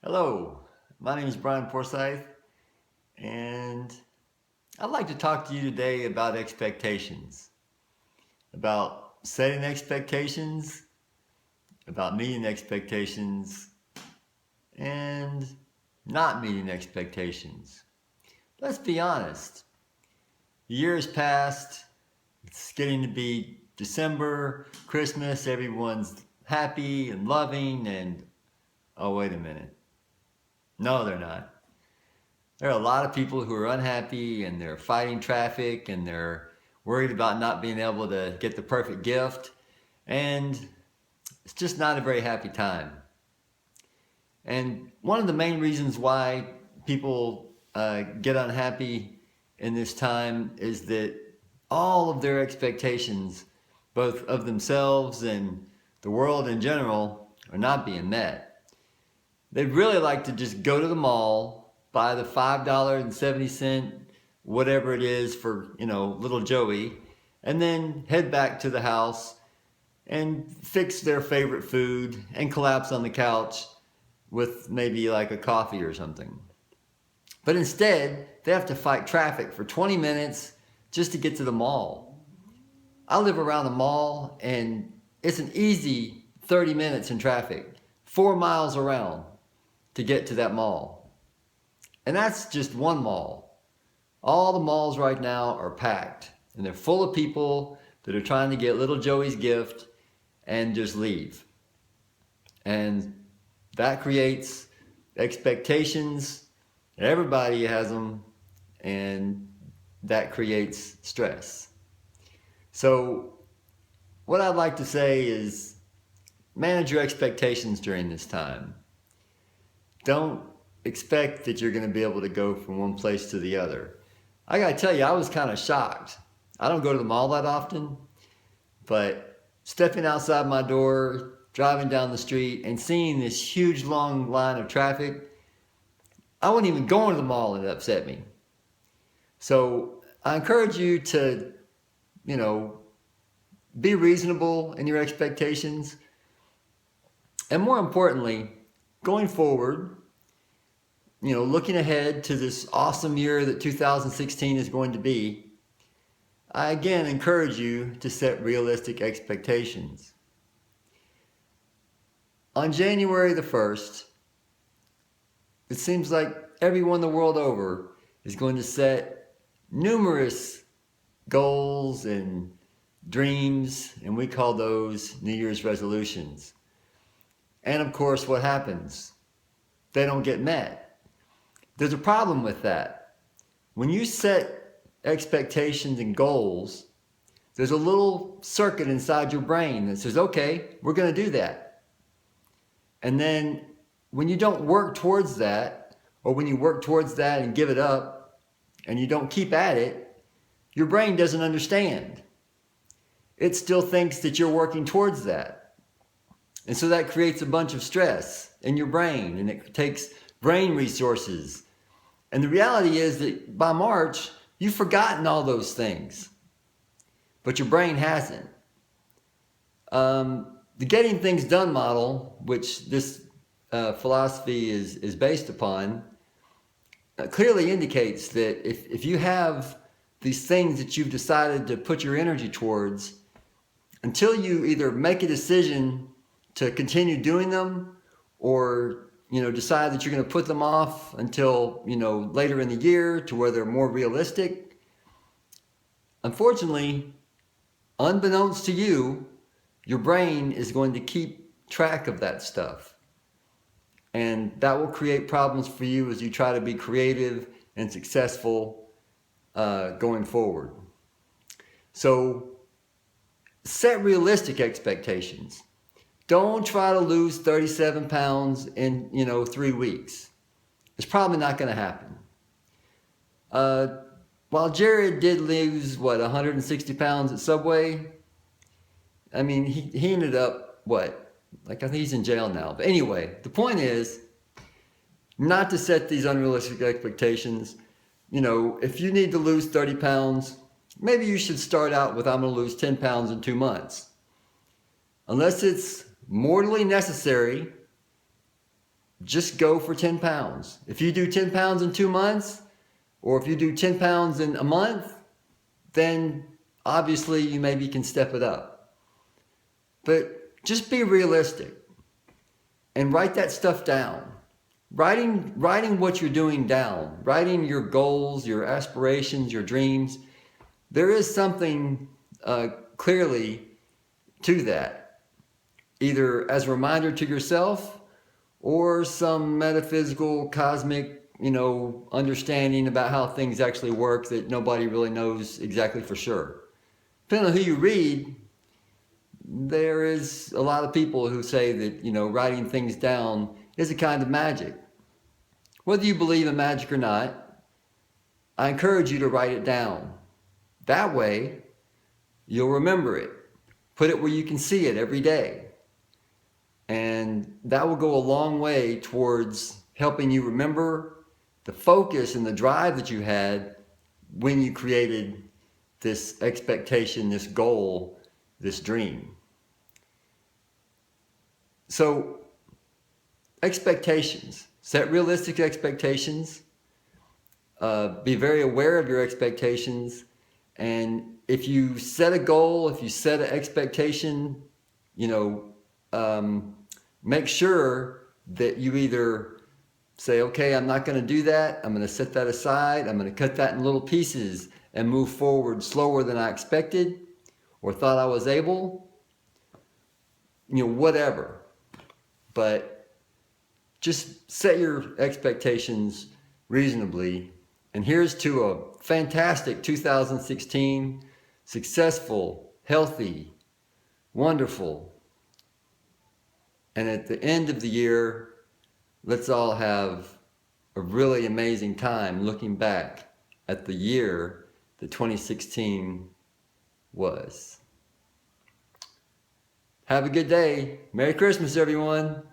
Hello, my name is Brian Forsyth, and I'd like to talk to you today about expectations, about setting expectations, about meeting expectations, and not meeting expectations. Let's be honest. The year has passed, it's getting to be December, Christmas, everyone's happy and loving, and oh, wait a minute. No, they're not. There are a lot of people who are unhappy and they're fighting traffic and they're worried about not being able to get the perfect gift. And it's just not a very happy time. And one of the main reasons why people get unhappy in this time is that all of their expectations, both of themselves and the world in general, are not being met. They'd really like to just go to the mall, buy the $5.70, whatever it is for, little Joey, and then head back to the house and fix their favorite food and collapse on the couch with maybe like a coffee or something. But instead, they have to fight traffic for 20 minutes just to get to the mall. I live around the mall and it's an easy 30 minutes in traffic, 4 miles around to get to that mall. And that's just one mall. All the malls right now are packed and they're full of people that are trying to get little Joey's gift and just leave. And that creates expectations. Everybody has them, and that creates stress. So what I'd like to say is manage your expectations during this time. Don't expect that you're going to be able to go from one place to the other. I got to tell you, I was kind of shocked. I don't go to the mall that often, but stepping outside my door, driving down the street, and seeing this huge long line of traffic, I wasn't even going to the mall and it upset me. So I encourage you to, be reasonable in your expectations. And more importantly, going forward, looking ahead to this awesome year that 2016 is going to be, I again encourage you to set realistic expectations. On January the 1st, it seems like everyone the world over is going to set numerous goals and dreams, and we call those New Year's resolutions. And of course, what happens? They don't get met. There's a problem with that. When you set expectations and goals, there's a little circuit inside your brain that says, okay, we're going to do that. And then when you don't work towards that, or when you work towards that and give it up, and you don't keep at it, your brain doesn't understand. It still thinks that you're working towards that. And so that creates a bunch of stress in your brain, and it takes brain resources. And the reality is that by March, you've forgotten all those things, but your brain hasn't. The getting things done model, which this philosophy is based upon, clearly indicates that if you have these things that you've decided to put your energy towards, until you either make a decision to continue doing them or decide that you're going to put them off until later in the year to where they're more realistic, unfortunately, unbeknownst to you, your brain is going to keep track of that stuff. And that will create problems for you as you try to be creative and successful going forward. So set realistic expectations. Don't try to lose 37 pounds in 3 weeks. It's probably not going to happen. While Jared did lose 160 pounds at Subway, I mean he ended up I think he's in jail now. But anyway, the point is not to set these unrealistic expectations. If you need to lose 30 pounds, maybe you should start out with, I'm going to lose 10 pounds in 2 months. Unless it's mortally necessary, just go for 10 pounds. If you do 10 pounds in 2 months, or if you do 10 pounds in a month, then obviously you maybe can step it up. But just be realistic and write that stuff down. Writing what you're doing down, writing your goals, your aspirations, your dreams, there is something clearly to that, either as a reminder to yourself or some metaphysical, cosmic, understanding about how things actually work that nobody really knows exactly for sure. Depending on who you read, there is a lot of people who say that, writing things down is a kind of magic. Whether you believe in magic or not, I encourage you to write it down. That way, you'll remember it. Put it where you can see it every day. And that will go a long way towards helping you remember the focus and the drive that you had when you created this expectation, this goal, this dream. So, expectations. Set realistic expectations. Be very aware of your expectations. And if you set a goal, if you set an expectation, make sure that you either say, okay, I'm not going to do that. I'm going to set that aside. I'm going to cut that in little pieces and move forward slower than I expected or thought I was able. Whatever. But just set your expectations reasonably. And here's to a fantastic 2016, successful, healthy, wonderful. And at the end of the year, let's all have a really amazing time looking back at the year that 2016 was. Have a good day. Merry Christmas, everyone.